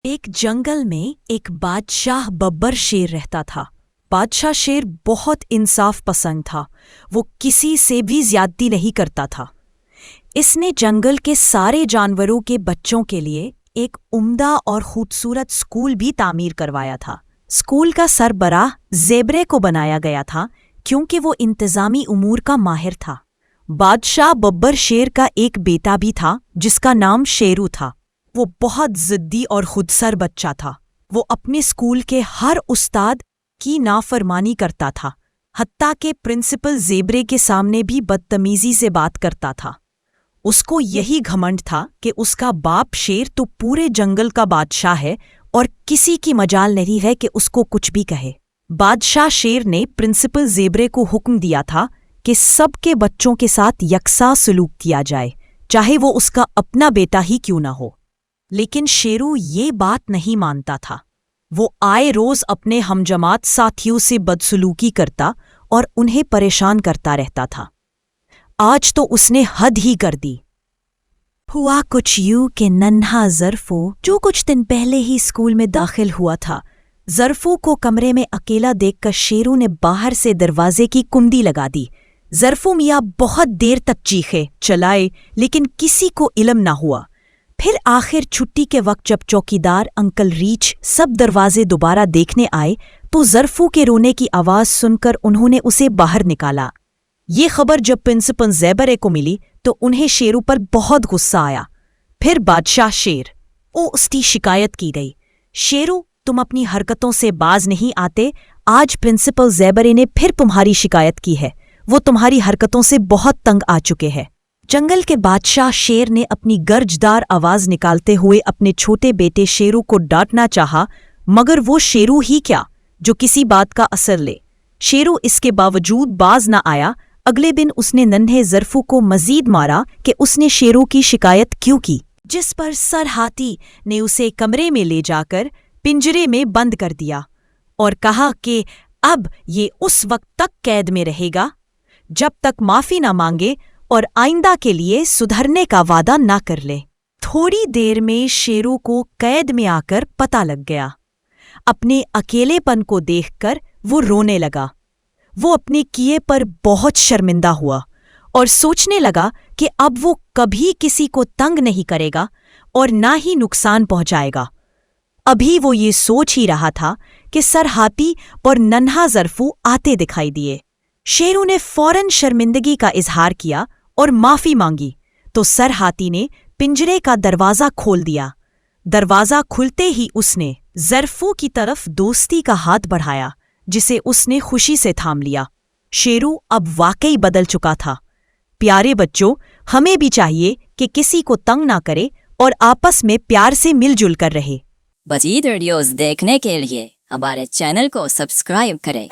ایک جنگل میں ایک بادشاہ ببر شیر رہتا تھا۔ بادشاہ شیر بہت انصاف پسند تھا۔ وہ کسی سے بھی زیادتی نہیں کرتا تھا۔ اس نے جنگل کے سارے جانوروں کے بچوں کے لیے ایک عمدہ اور خوبصورت اسکول بھی تعمیر کروایا تھا۔ اسکول کا سربراہ زیبرے کو بنایا گیا تھا کیونکہ وہ انتظامی امور کا ماہر تھا۔ بادشاہ ببر شیر کا ایک بیٹا بھی تھا جس کا نام شیرو تھا۔ وہ بہت ضدی اور خودسر بچہ تھا۔ وہ اپنے اسکول کے ہر استاد کی نافرمانی کرتا تھا، حتیٰ کہ پرنسپل زیبرے کے سامنے بھی بدتمیزی سے بات کرتا تھا۔ اس کو یہی گھمنڈ تھا کہ اس کا باپ شیر تو پورے جنگل کا بادشاہ ہے اور کسی کی مجال نہیں ہے کہ اس کو کچھ بھی کہے۔ بادشاہ شیر نے پرنسپل زیبرے کو حکم دیا تھا کہ سب کے بچوں کے ساتھ یکساں سلوک کیا جائے، چاہے وہ اس کا اپنا بیٹا ہی کیوں نہ ہو۔ لیکن شیرو یہ بات نہیں مانتا تھا۔ وہ آئے روز اپنے ہم جماعت ساتھیوں سے بدسلوکی کرتا اور انہیں پریشان کرتا رہتا تھا۔ آج تو اس نے حد ہی کر دی۔ ہوا کچھ یوں کہ ننھا ظرفو جو کچھ دن پہلے ہی اسکول میں داخل ہوا تھا، ظرفو کو کمرے میں اکیلا دیکھ کر شیرو نے باہر سے دروازے کی کنڈی لگا دی۔ ظرفو میاں بہت دیر تک چیخے چلائے لیکن کسی کو علم نہ ہوا۔ پھر آخر چھٹی کے وقت جب چوکیدار انکل ریچ سب دروازے دوبارہ دیکھنے آئے تو ظرفو کے رونے کی آواز سن کر انہوں نے اسے باہر نکالا۔ یہ خبر جب پرنسپل زیبرے کو ملی تو انہیں شیرو پر بہت غصہ آیا۔ پھر بادشاہ شیر اس کی شکایت کی گئی۔ شیرو، تم اپنی حرکتوں سے باز نہیں آتے۔ آج پرنسپل زیبرے نے پھر تمہاری شکایت کی ہے۔ وہ تمہاری حرکتوں سے بہت تنگ آ چکے ہیں۔ جنگل کے بادشاہ شیر نے اپنی گرجدار آواز نکالتے ہوئے اپنے چھوٹے بیٹے شیرو کو ڈانٹنا چاہا، مگر وہ شیرو ہی کیا جو کسی بات کا اثر لے۔ شیرو اس کے باوجود باز نہ آیا۔ اگلے دن اس نے ننھے ظرفو کو مزید مارا کہ اس نے شیرو کی شکایت کیوں کی، جس پر سر ہاتھی نے اسے کمرے میں لے جا کر پنجرے میں بند کر دیا اور کہا کہ اب یہ اس وقت تک قید میں رہے گا جب تک معافی نہ مانگے اور آئندہ کے لیے سدھرنے کا وعدہ نہ کر لے۔ تھوڑی دیر میں شیرو کو قید میں آ کر پتہ لگ گیا۔ اپنے اکیلے پن کو دیکھ کر وہ رونے لگا۔ وہ اپنے کیے پر بہت شرمندہ ہوا اور سوچنے لگا کہ اب وہ کبھی کسی کو تنگ نہیں کرے گا اور نہ ہی نقصان پہنچائے گا۔ ابھی وہ یہ سوچ ہی رہا تھا کہ سر ہاتھی اور ننھا ظرفو آتے دکھائی دیے۔ شیرو نے فوراً شرمندگی کا اظہار کیا اور معافی مانگی تو سر ہاتھی نے پنجرے کا دروازہ کھول دیا۔ دروازہ کھلتے ہی اس نے ظرفو کی طرف دوستی کا ہاتھ بڑھایا جسے اس نے خوشی سے تھام لیا۔ شیرو اب واقعی بدل چکا تھا۔ پیارے بچوں، ہمیں بھی چاہیے کہ کسی کو تنگ نہ کرے اور آپس میں پیار سے مل جل کر رہے۔ مزید ویڈیوز دیکھنے کے لیے ہمارے چینل کو سبسکرائب کریں۔